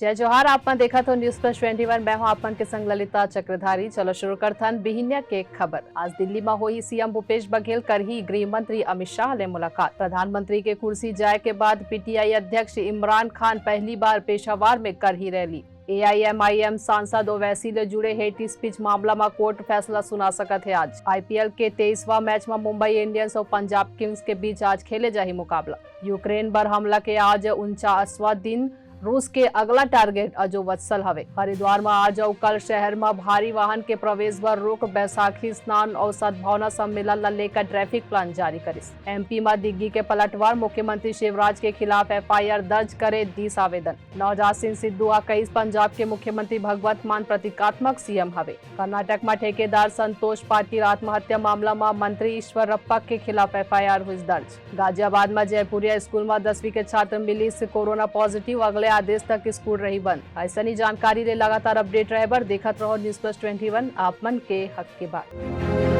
जय जोहार। आपने देखा तो न्यूज प्लस 21। मैं हूं आपन के संग ललिता चक्रधारी। चलो शुरू करथन बिहिनिया के खबर। आज दिल्ली में हुई सीएम भूपेश बघेल कर ही गृह मंत्री अमित शाह ले मुलाकात। प्रधानमंत्री के कुर्सी जाए के बाद पीटीआई अध्यक्ष इमरान खान पहली बार पेशावर में कर ही रैली। एआईएमआईएम सांसद ओवैसी ले जुड़े हेट स्पीच मामला में कोर्ट फैसला सुना सकत है। आज आईपीएल के 23वां मैच में मुंबई इंडियंस और पंजाब किंग्स के बीच आज खेले जाही मुकाबला। यूक्रेन पर हमला के आज 49वां दिन। रूस के अगला टारगेट अजो वत्सल हवे। हरिद्वार में आज और कल शहर में भारी वाहन के प्रवेश पर रोक। बैसाखी स्नान और सद्भावना सम्मेलन लेकर ट्रैफिक प्लान जारी करिस। एमपी में दिग्गी के पलटवार। मुख्यमंत्री शिवराज के खिलाफ एफआईआर दर्ज करे 10 आवेदन। नवजात सिंह सिद्धू कईस पंजाब के मुख्यमंत्री भगवंत मान प्रतीकात्मक सीएम हवे। कर्नाटक में ठेकेदार संतोष पाटिल आत्महत्या मामला में मंत्री ईश्वरप्पा के खिलाफ एफआईआर हुई दर्ज। गाजियाबाद में जयपुरिया स्कूल में 10वीं के छात्र मिली से कोरोना पॉजिटिव। अगले आदेश तक स्कूल रही बंद। ऐसा जानकारी ले लगातार अपडेट रहे बर देखत रहो न्यूज प्लस 21 आप मन के हक के बात।